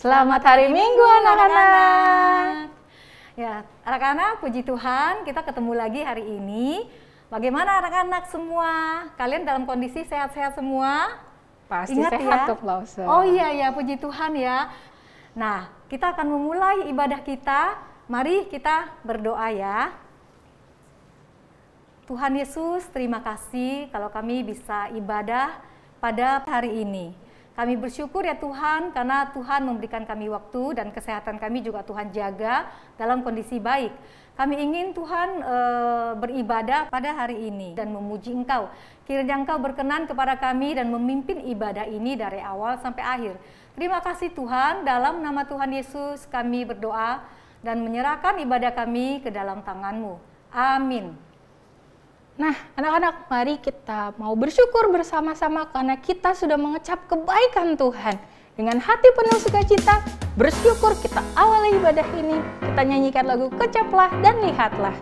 Selamat hari Minggu anak-anak. Ya, anak-anak, puji Tuhan kita ketemu lagi hari ini. Bagaimana anak-anak semua? Kalian dalam kondisi sehat-sehat semua? Pasti Ingat sehat ya? dong, Lause. Oh iya, puji Tuhan ya. Nah, kita akan memulai ibadah kita. Mari kita berdoa ya. Tuhan Yesus, terima kasih kalau kami bisa ibadah pada hari ini. Kami bersyukur ya Tuhan, karena Tuhan memberikan kami waktu dan kesehatan kami juga Tuhan jaga dalam kondisi baik. Kami ingin Tuhan beribadah pada hari ini dan memuji Engkau. Kiranya Engkau berkenan kepada kami dan memimpin ibadah ini dari awal sampai akhir. Terima kasih Tuhan, dalam nama Tuhan Yesus kami berdoa dan menyerahkan ibadah kami ke dalam tangan-Mu. Amin. Nah, anak-anak, mari kita mau bersyukur bersama-sama karena kita sudah mengecap kebaikan Tuhan. Dengan hati penuh sukacita, bersyukur kita awali ibadah ini. Kita nyanyikan lagu Kecaplah dan Lihatlah.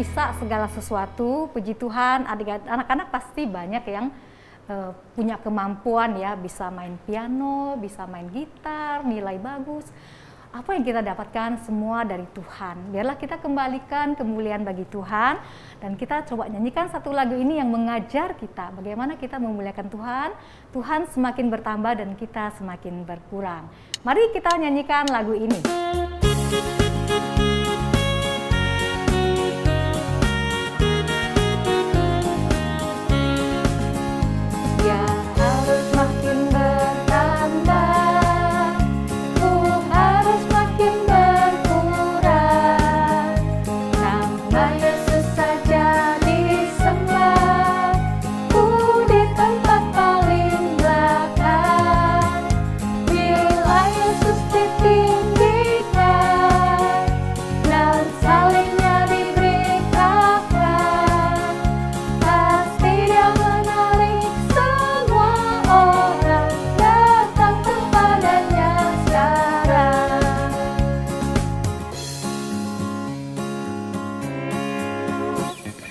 bisa segala sesuatu, puji Tuhan. Anak-anak pasti banyak yang punya kemampuan ya, bisa main piano, bisa main gitar, nilai bagus. Apa yang kita dapatkan semua dari Tuhan. Biarlah kita kembalikan kemuliaan bagi Tuhan, dan kita coba nyanyikan satu lagu ini yang mengajar kita bagaimana kita memuliakan Tuhan. Tuhan semakin bertambah dan kita semakin berkurang. Mari kita nyanyikan lagu ini.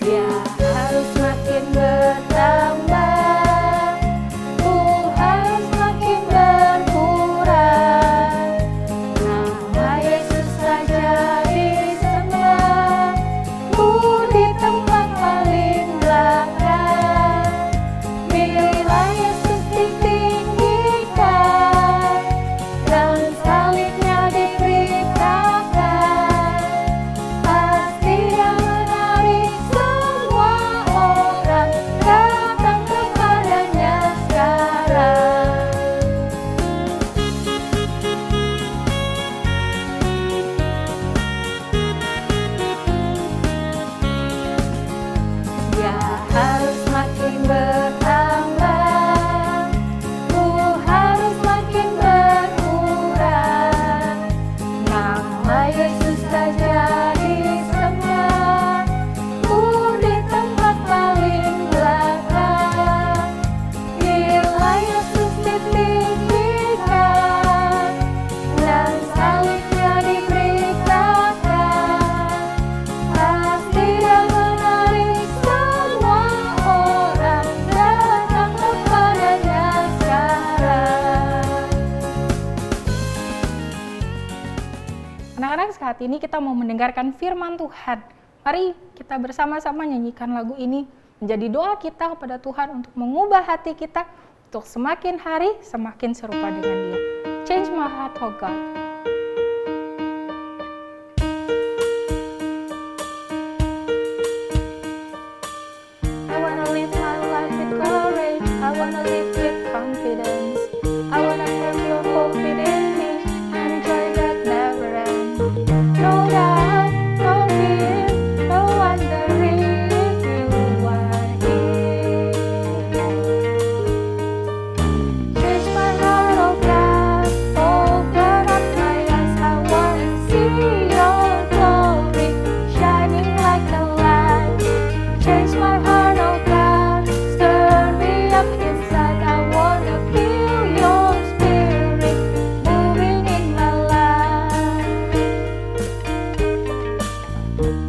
Dia harus makin bertambah, ku harus makin berkurang. Nama Yesus saja disembah, ku di tempat paling belakang. Bila Yesus ditinggikan dan salibnya diberitakan, pasti Dia menarik semua orang datang kepadanya sekarang. Dia harus makin bertambah, ku harus makin berkurang. Nama Yesus saja disembah, ku di tempat paling belakang. Bila Yesus ditinggikan dan salibnya diberitakan, pasti Dia menarik semua orang datang kepadanya sekarang. Anak-anak, saat ini kita mau mendengarkan firman Tuhan. Mari kita bersama-sama nyanyikan lagu ini menjadi doa kita kepada Tuhan untuk mengubah hati kita untuk semakin hari semakin serupa dengan Dia. Change my heart, oh God. I wanna live my life with courage. I wanna live with confidence. I wanna have your hope within me and joy that never ends. No doubt, no fear, no wondering if you are here. Change my heart, oh God. Open up my eyes. I wanna see your glory shining like the light. Change my heart, oh God. Stir me up inside. I wanna feel your spirit moving in my life.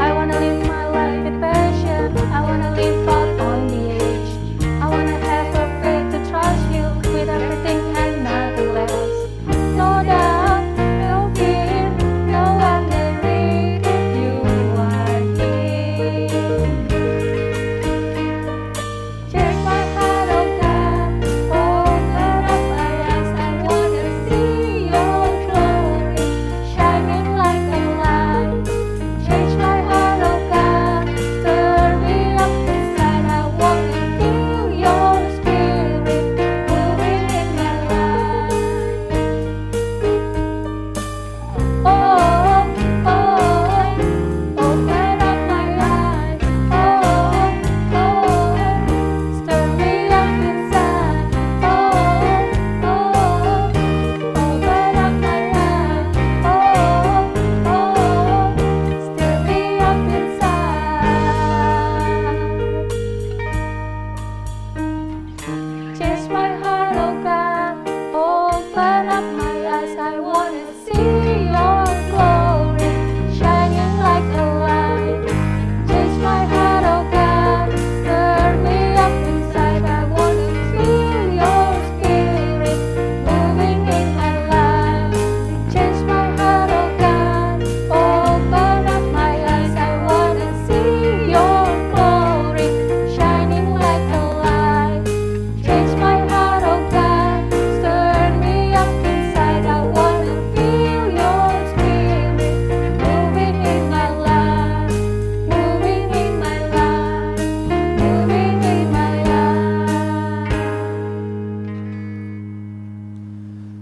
I wanna live my life with passion. I wanna live out on the edge. I wanna have a faith to trust you with everything and nothing less. No doubt, no fear, no wondering if you are here. Change my heart, oh God. Open up my eyes. I wanna see your glory shining like a light. Change my heart, oh God. Stir me up inside. I wanna feel your spirit moving in my life. Oh, oh, open up my eyes. Oh, stir me up inside. Oh, open up my eyes. Oh, stir me up inside. Change my heart, oh God. Open up my eyes. I wanna see your glory shining like a light. Change my heart, oh God. Stir me up inside. I wanna feel your spirit moving in my life. Change my heart, oh God. Open up my eyes. I wanna see your glory shining like a light. Change my heart, oh God. Stir me up inside. I wanna feel your spirit moving in my life. Moving in my life. Moving in my life.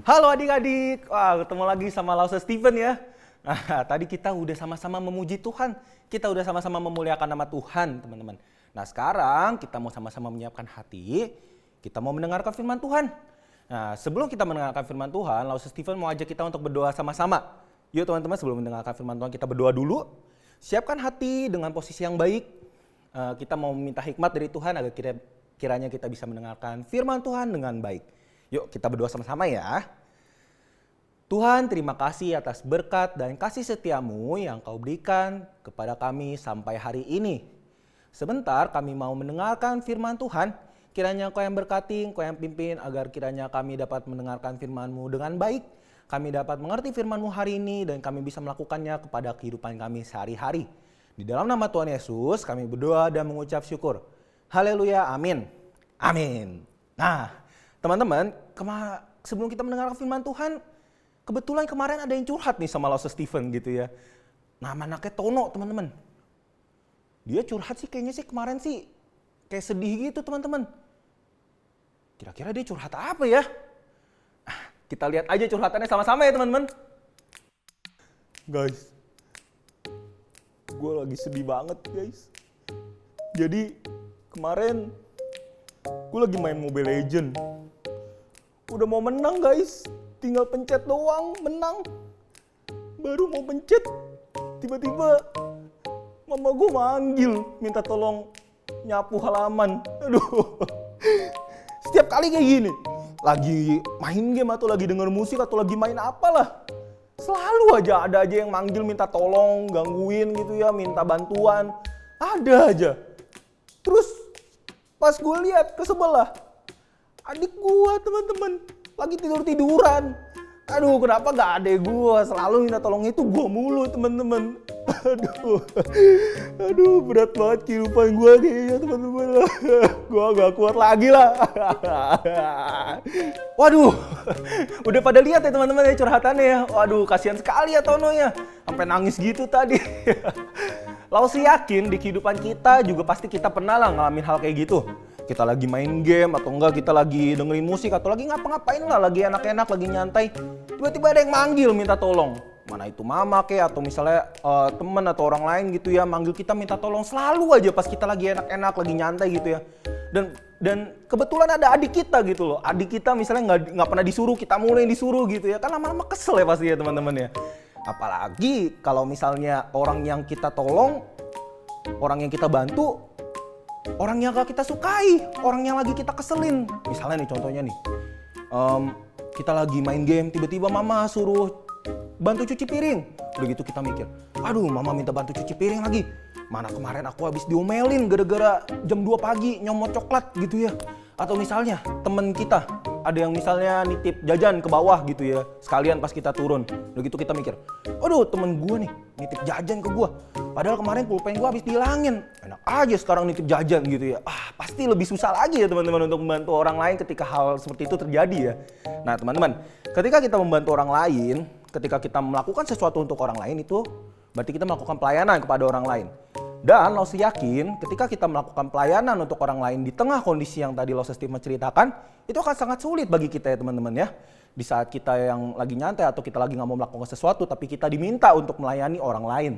Halo adik-adik, wah ketemu lagi sama Lause Steven ya. Nah, tadi kita udah sama-sama memuji Tuhan, kita udah sama-sama memuliakan nama Tuhan teman-teman. Nah sekarang kita mau sama-sama menyiapkan hati, kita mau mendengarkan firman Tuhan. Nah sebelum kita mendengarkan firman Tuhan, Lause Steven mau ajak kita untuk berdoa sama-sama. Yuk teman-teman, sebelum mendengarkan firman Tuhan kita berdoa dulu. Siapkan hati dengan posisi yang baik. Kita mau meminta hikmat dari Tuhan agar kiranya kita bisa mendengarkan firman Tuhan dengan baik. Yuk kita berdoa sama-sama ya. Tuhan, terima kasih atas berkat dan kasih setiamu yang Kau berikan kepada kami sampai hari ini. Sebentar kami mau mendengarkan firman Tuhan. Kiranya Kau yang berkati, Kau yang pimpin, agar kiranya kami dapat mendengarkan firman-Mu dengan baik. Kami dapat mengerti firman-Mu hari ini dan kami bisa melakukannya kepada kehidupan kami sehari-hari. Di dalam nama Tuhan Yesus kami berdoa dan mengucap syukur. Haleluya, amin. Amin. Nah, teman-teman, sebelum kita mendengarkan firman Tuhan, kebetulan kemarin ada yang curhat nih sama Lause Stephen gitu ya. Nama anaknya Tono, teman-teman. Dia curhat sih kayaknya sih kemarin sih kayak sedih gitu, teman-teman. Kira-kira dia curhat apa ya? Kita lihat aja curhatannya sama-sama ya, teman-teman. Guys, gue lagi sedih banget, guys. Jadi kemarin gue lagi main Mobile Legends. Udah mau menang, guys. Tinggal pencet doang, menang. Baru mau pencet, tiba-tiba mama gue manggil, minta tolong nyapu halaman. Aduh, setiap kali kayak gini, lagi main game atau lagi denger musik atau lagi main apalah, selalu aja ada aja yang manggil minta tolong, gangguin gitu ya, minta bantuan. Ada aja. Terus pas gue lihat ke sebelah, adik gue, teman-teman, lagi tidur-tiduran. Aduh, kenapa gak adek gue selalu minta tolong itu gue mulu, teman-teman. Aduh, berat banget kehidupan gue kayaknya, teman-teman. Gue gak kuat lagi lah. Waduh, udah pada lihat ya teman-teman ya curhatannya ya. Waduh, kasihan sekali ya Tono ya, sampai nangis gitu tadi. Lause yakin di kehidupan kita juga pasti kita pernah lah ngalamin hal kayak gitu. Kita lagi main game atau enggak kita lagi dengerin musik atau lagi ngapa-ngapain lah, lagi enak-enak, lagi nyantai. Tiba-tiba ada yang manggil minta tolong. Mana itu mama kayak atau misalnya teman atau orang lain gitu ya manggil kita minta tolong. Selalu aja pas kita lagi enak-enak, lagi nyantai gitu ya. Dan kebetulan ada adik kita gitu loh. Adik kita misalnya nggak pernah disuruh, kita mulai disuruh gitu ya. Kan lama-lama kesel ya pasti ya teman-teman ya. Apalagi kalau misalnya orang yang kita tolong, orang yang kita bantu, orang yang gak kita sukai, orang yang lagi kita keselin. Misalnya nih contohnya nih, kita lagi main game, tiba-tiba mama suruh bantu cuci piring. Udah gitu kita mikir, aduh mama minta bantu cuci piring lagi. Mana kemarin aku habis diomelin gara-gara jam 2 pagi nyomot coklat gitu ya. Atau misalnya temen kita, ada yang misalnya nitip jajan ke bawah gitu ya, sekalian pas kita turun. Udah gitu kita mikir, aduh temen gue nih nitip jajan ke gue. Padahal kemarin pulpen gue habis dihilangin. Enak aja sekarang nitip jajan gitu ya. Pasti lebih susah lagi ya teman-teman untuk membantu orang lain ketika hal seperti itu terjadi ya. Nah teman-teman, ketika kita membantu orang lain, ketika kita melakukan sesuatu untuk orang lain itu berarti kita melakukan pelayanan kepada orang lain. Dan Lause yakin ketika kita melakukan pelayanan untuk orang lain di tengah kondisi yang tadi Lause Stephen ceritakan, itu akan sangat sulit bagi kita ya teman-teman ya. Di saat kita yang lagi nyantai atau kita lagi nggak mau melakukan sesuatu tapi kita diminta untuk melayani orang lain.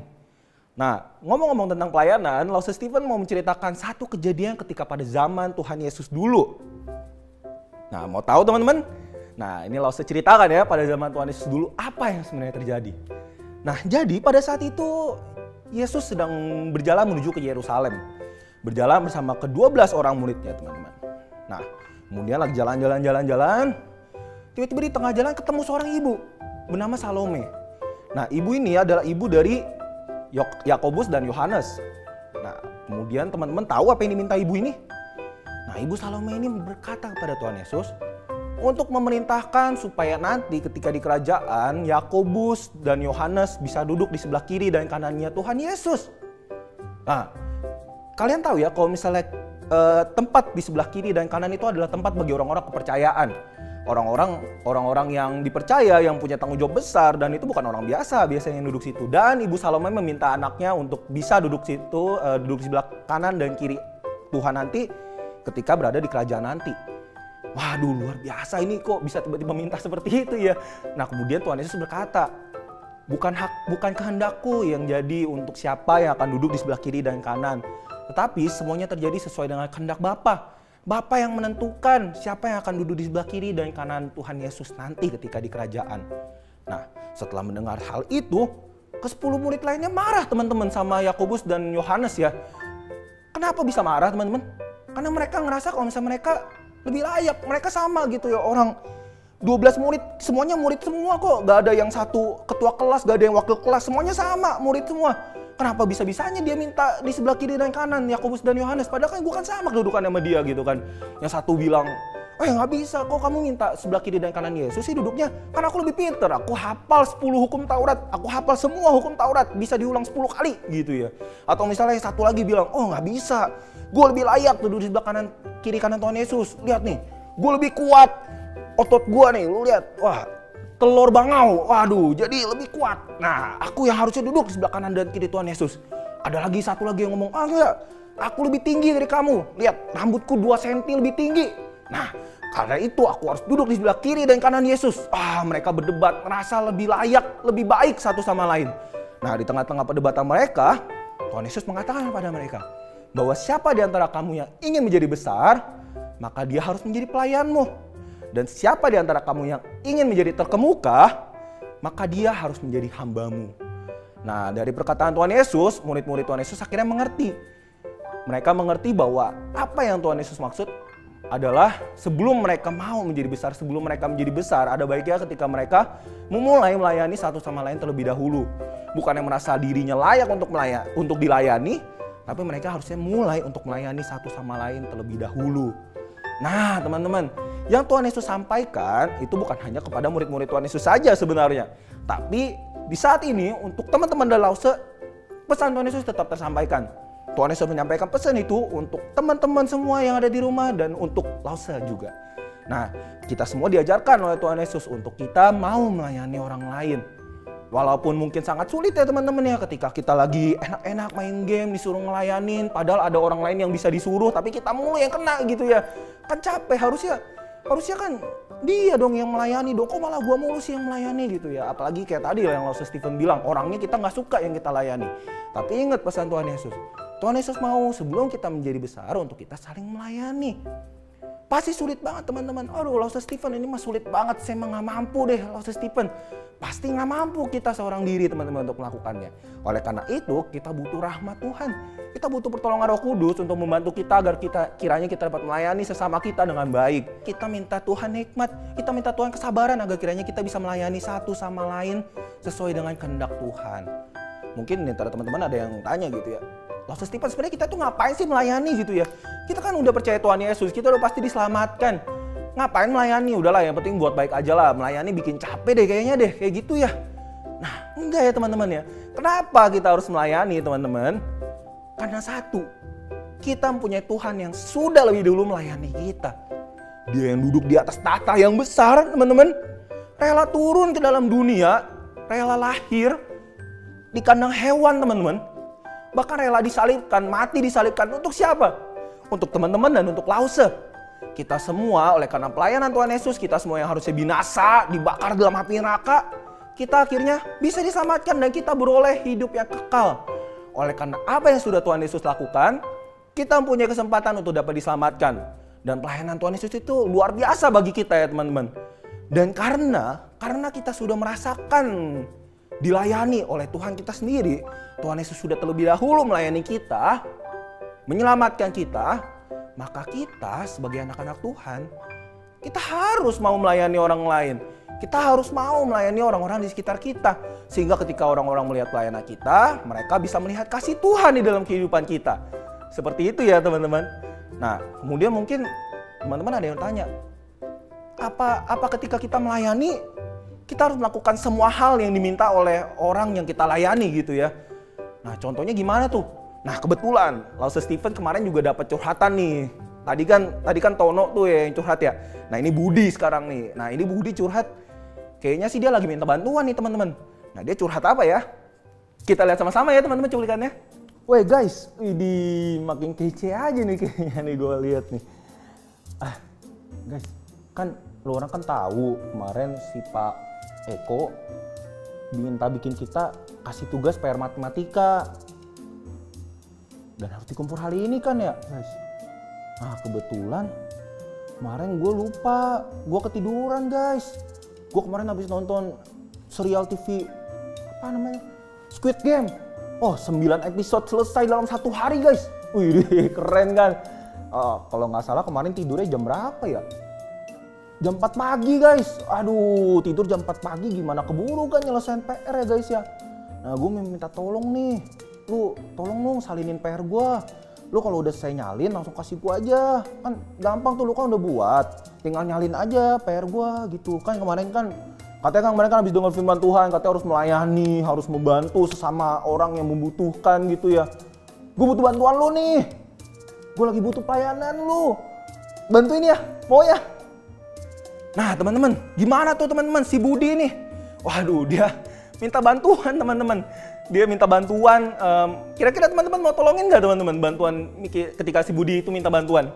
Nah, ngomong-ngomong tentang pelayanan, Lause Stephen mau menceritakan satu kejadian ketika pada zaman Tuhan Yesus dulu. Nah, mau tahu teman-teman? Nah, ini Lause ceritakan ya pada zaman Tuhan Yesus dulu apa yang sebenarnya terjadi. Nah, jadi pada saat itu Yesus sedang berjalan menuju ke Yerusalem. Berjalan bersama ke-12 orang muridnya, teman-teman. Nah, kemudian lagi jalan-jalan. Tiba-tiba di tengah jalan ketemu seorang ibu bernama Salome. Nah, ibu ini adalah ibu dari Yakobus dan Yohanes. Nah, kemudian teman-teman tahu apa yang diminta ibu ini? Nah, ibu Salome ini berkata kepada Tuhan Yesus untuk memerintahkan supaya nanti ketika di kerajaan Yakobus dan Yohanes bisa duduk di sebelah kiri dan kanannya Tuhan Yesus. Nah, kalian tahu ya kalau misalnya tempat di sebelah kiri dan kanan itu adalah tempat bagi orang-orang kepercayaan. Orang-orang yang dipercaya, yang punya tanggung jawab besar, dan itu bukan orang biasa biasanya yang duduk situ. Dan Ibu Salome meminta anaknya untuk bisa duduk situ, duduk di sebelah kanan dan kiri Tuhan nanti ketika berada di kerajaan nanti. Waduh, luar biasa ini kok bisa tiba-tiba minta seperti itu ya. Nah, kemudian Tuhan Yesus berkata, bukan kehendakku yang jadi untuk siapa yang akan duduk di sebelah kiri dan kanan, tetapi semuanya terjadi sesuai dengan kehendak Bapa. Bapa yang menentukan siapa yang akan duduk di sebelah kiri dan kanan Tuhan Yesus nanti ketika di kerajaan. Nah, setelah mendengar hal itu, ke-10 murid lainnya marah teman-teman sama Yakobus dan Yohanes ya. Kenapa bisa marah teman-teman? Karena mereka ngerasa kalau misalnya mereka lebih layak, mereka sama gitu ya, orang 12 murid, semuanya murid semua kok, gak ada yang satu ketua kelas, gak ada yang wakil kelas, semuanya sama, murid semua. Kenapa bisa-bisanya dia minta di sebelah kiri dan kanan Yakobus dan Yohanes? Padahal kan gue kan sama kedudukan sama dia gitu kan. Yang satu bilang, nggak bisa, kok kamu minta sebelah kiri dan kanan Yesus sih duduknya? Kan aku lebih pinter, aku hafal 10 hukum Taurat, aku hafal semua hukum Taurat, bisa diulang 10 kali gitu ya. Atau misalnya satu lagi bilang, nggak bisa, gue lebih layak duduk di sebelah kiri kanan Tuhan Yesus. Lihat nih, gue lebih kuat, otot gue nih, lu lihat, wah telur bangau, waduh jadi lebih kuat. Nah aku yang harusnya duduk di sebelah kanan dan kiri Tuhan Yesus. Ada lagi satu lagi yang ngomong, enggak, aku lebih tinggi dari kamu, lihat rambutku 2 cm lebih tinggi. Nah, karena itu aku harus duduk di sebelah kiri dan kanan Yesus. Mereka berdebat, merasa lebih layak, lebih baik satu sama lain. Nah, di tengah-tengah perdebatan mereka, Tuhan Yesus mengatakan kepada mereka bahwa siapa di antara kamu yang ingin menjadi besar, maka dia harus menjadi pelayanmu. Dan siapa di antara kamu yang ingin menjadi terkemuka, maka dia harus menjadi hambamu. Nah, dari perkataan Tuhan Yesus, murid-murid Tuhan Yesus akhirnya mengerti. Mereka mengerti bahwa apa yang Tuhan Yesus maksud adalah sebelum mereka mau menjadi besar, sebelum mereka menjadi besar, ada baiknya ketika mereka memulai melayani satu sama lain terlebih dahulu. Bukan yang merasa dirinya layak untuk dilayani, tapi mereka harusnya mulai untuk melayani satu sama lain terlebih dahulu. Nah, teman-teman, yang Tuhan Yesus sampaikan itu bukan hanya kepada murid-murid Tuhan Yesus saja sebenarnya. Tapi di saat ini untuk teman-teman dari Lause, pesan Tuhan Yesus tetap tersampaikan. Tuhan Yesus menyampaikan pesan itu untuk teman-teman semua yang ada di rumah dan untuk Lause juga. Nah, kita semua diajarkan oleh Tuhan Yesus untuk kita mau melayani orang lain. Walaupun mungkin sangat sulit ya teman-teman ya, ketika kita lagi enak-enak main game disuruh ngelayanin, padahal ada orang lain yang bisa disuruh tapi kita mulu yang kena gitu ya. Kan capek, harusnya kan dia dong yang melayani dong, kok malah gua mulu sih yang melayani gitu ya. Apalagi kayak tadi yang Lause Stephen bilang, orangnya kita nggak suka yang kita layani. Tapi ingat pesan Tuhan Yesus. Tuhan Yesus mau sebelum kita menjadi besar untuk kita saling melayani. Pasti sulit banget teman-teman. Aduh Lause Stephen ini mah sulit banget, saya mah nggak mampu deh Lause Stephen. Pasti nggak mampu kita seorang diri teman-teman untuk melakukannya. Oleh karena itu kita butuh rahmat Tuhan. Kita butuh pertolongan Roh Kudus untuk membantu kita agar kiranya kita dapat melayani sesama kita dengan baik. Kita minta Tuhan hikmat, kita minta Tuhan kesabaran agar kiranya kita bisa melayani satu sama lain sesuai dengan kehendak Tuhan. Mungkin di antara teman-teman ada yang tanya gitu ya, Lause Stephen sebenarnya kita tuh ngapain sih melayani gitu ya? Kita kan udah percaya Tuhan Yesus, kita udah pasti diselamatkan. Ngapain melayani? Udahlah yang penting buat baik aja lah. Melayani bikin capek deh kayaknya deh, kayak gitu ya. Nah enggak ya teman-teman ya. Kenapa kita harus melayani teman-teman? Karena satu, kita mempunyai Tuhan yang sudah lebih dulu melayani kita. Dia yang duduk di atas tahta yang besar teman-teman. Rela turun ke dalam dunia, rela lahir di kandang hewan teman-teman. Bahkan rela disalibkan, mati disalibkan untuk siapa? Untuk teman-teman dan untuk Lause. Kita semua oleh karena pelayanan Tuhan Yesus, kita semua yang harusnya binasa, dibakar dalam api neraka, kita akhirnya bisa diselamatkan dan kita beroleh hidup yang kekal. Oleh karena apa yang sudah Tuhan Yesus lakukan, kita mempunyai kesempatan untuk dapat diselamatkan. Dan pelayanan Tuhan Yesus itu luar biasa bagi kita ya teman-teman. Dan karena kita sudah merasakan dilayani oleh Tuhan kita sendiri, Tuhan Yesus sudah terlebih dahulu melayani kita, menyelamatkan kita, maka kita sebagai anak-anak Tuhan, kita harus mau melayani orang lain. Kita harus mau melayani orang-orang di sekitar kita. Sehingga ketika orang-orang melihat pelayanan kita, mereka bisa melihat kasih Tuhan di dalam kehidupan kita. Seperti itu ya teman-teman. Nah, kemudian mungkin teman-teman ada yang tanya, apa ketika kita melayani, kita harus melakukan semua hal yang diminta oleh orang yang kita layani gitu ya. Nah, contohnya gimana tuh? Nah, kebetulan Lause Stephen kemarin juga dapat curhatan nih. Tadi kan Tono tuh ya yang curhat ya. Nah, ini Budi sekarang nih. Nah, ini Budi curhat. Kayaknya sih dia lagi minta bantuan nih teman-teman. Nah, dia curhat apa ya? Kita lihat sama-sama ya teman-teman cuplikannya. Weh guys, ini makin kece aja nih kayaknya nih gue lihat nih. Guys, kan lu orang kan tahu kemarin si Pak Eko minta bikin kita kasih tugas PR matematika. Dan harus dikumpul hari ini kan ya guys. Nah kebetulan kemarin gue lupa, gue ketiduran guys. Gue kemarin habis nonton serial TV, apa namanya, Squid Game. Oh 9 episode selesai dalam 1 hari guys. Wih keren kan. Kalau nggak salah kemarin tidurnya jam berapa ya? Jam 4 pagi guys. Aduh tidur jam 4 pagi gimana keburu kan nyelesain PR ya guys ya. Nah gue minta tolong nih. lu tolong dong salinin PR gue. Lu kalau udah selesai nyalin langsung kasih gue aja. Kan gampang tuh, lu kan udah buat. Tinggal nyalin aja PR gue gitu. Kan kemarin kan habis dengar firman Tuhan, katanya harus melayani, harus membantu sesama orang yang membutuhkan gitu ya. Gue butuh bantuan lu nih. Gue lagi butuh pelayanan lu. Bantuin ya, mau ya? Nah teman-teman, gimana tuh teman-teman si Budi nih? Waduh, dia minta bantuan teman-teman. Dia minta bantuan, kira-kira teman-teman mau tolongin nggak teman-teman bantuan ketika si Budi itu minta bantuan?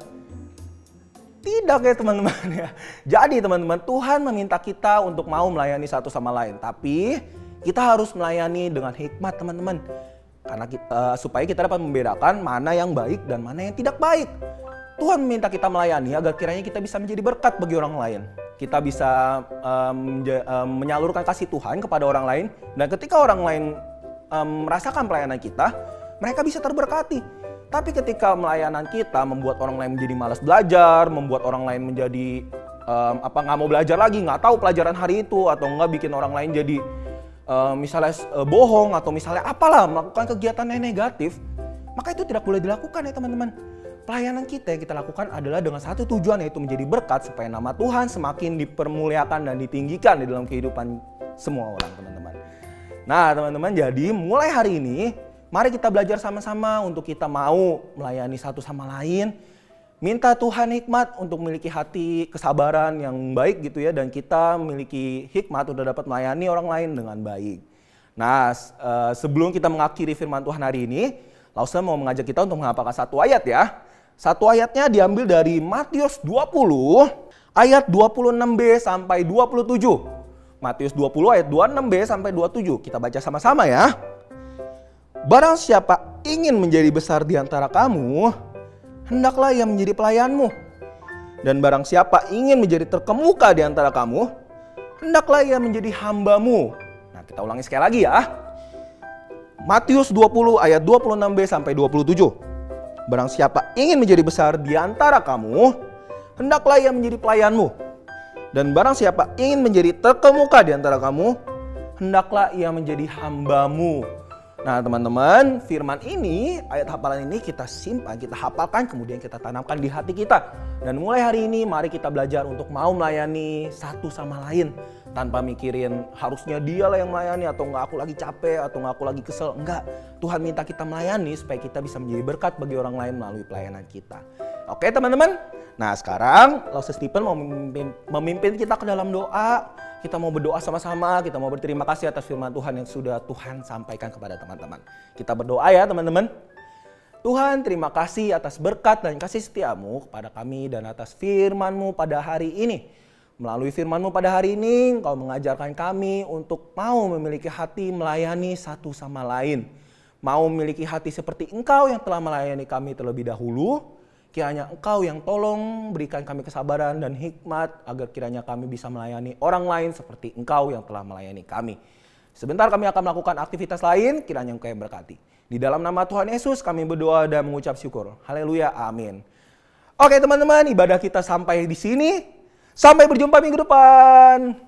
Tidak ya teman-teman ya. Jadi teman-teman, Tuhan meminta kita untuk mau melayani satu sama lain. Tapi kita harus melayani dengan hikmat teman-teman. Karena supaya kita dapat membedakan mana yang baik dan mana yang tidak baik. Tuhan meminta kita melayani agar kiranya kita bisa menjadi berkat bagi orang lain. Kita bisa menyalurkan kasih Tuhan kepada orang lain. Dan ketika orang lain merasakan pelayanan kita, mereka bisa terberkati. Tapi ketika melayanan kita membuat orang lain menjadi malas belajar, membuat orang lain menjadi nggak mau belajar lagi, nggak tahu pelajaran hari itu, atau nggak bikin orang lain jadi misalnya bohong, atau misalnya apalah melakukan kegiatan yang negatif, maka itu tidak boleh dilakukan ya teman-teman. Pelayanan kita yang kita lakukan adalah dengan satu tujuan, yaitu menjadi berkat supaya nama Tuhan semakin dipermuliakan dan ditinggikan di dalam kehidupan semua orang teman-teman. Nah teman-teman, jadi mulai hari ini mari kita belajar sama-sama untuk kita mau melayani satu sama lain. Minta Tuhan hikmat untuk memiliki hati kesabaran yang baik gitu ya. Dan kita memiliki hikmat untuk dapat melayani orang lain dengan baik. Nah sebelum kita mengakhiri firman Tuhan hari ini, Lause mau mengajak kita untuk menghafalkan satu ayat ya. Satu ayatnya diambil dari Matius 20 ayat 26b sampai 27. Matius 20 ayat 26b sampai 27. Kita baca sama-sama ya. Barang siapa ingin menjadi besar di antara kamu, hendaklah ia menjadi pelayanmu. Dan barang siapa ingin menjadi terkemuka di antara kamu, hendaklah ia menjadi hambamu. Nah, kita ulangi sekali lagi ya. Matius 20 ayat 26b sampai 27. Barang siapa ingin menjadi besar di antara kamu, hendaklah ia menjadi pelayanmu. Dan barang siapa ingin menjadi terkemuka di antara kamu, hendaklah ia menjadi hambamu. Nah teman-teman, firman ini, ayat hafalan ini kita simpan, kita hafalkan, kemudian kita tanamkan di hati kita. Dan mulai hari ini mari kita belajar untuk mau melayani satu sama lain. Tanpa mikirin harusnya dia lah yang melayani, atau enggak aku lagi capek, atau enggak aku lagi kesel. Enggak, Tuhan minta kita melayani supaya kita bisa menjadi berkat bagi orang lain melalui pelayanan kita. Oke teman-teman, nah sekarang Lause Stephen mau memimpin kita ke dalam doa. Kita mau berdoa sama-sama, kita mau berterima kasih atas firman Tuhan yang sudah Tuhan sampaikan kepada teman-teman. Kita berdoa ya teman-teman. Tuhan, terima kasih atas berkat dan kasih setiamu kepada kami dan atas firman-Mu pada hari ini. Melalui firman-Mu pada hari ini, Engkau mengajarkan kami untuk mau memiliki hati melayani satu sama lain. Mau memiliki hati seperti Engkau yang telah melayani kami terlebih dahulu. Kiranya Engkau yang tolong berikan kami kesabaran dan hikmat agar kiranya kami bisa melayani orang lain seperti Engkau yang telah melayani kami. Sebentar kami akan melakukan aktivitas lain, kiranya Engkau yang berkati. Di dalam nama Tuhan Yesus kami berdoa dan mengucap syukur. Haleluya, amin. Oke teman-teman, ibadah kita sampai di sini. Sampai berjumpa minggu depan.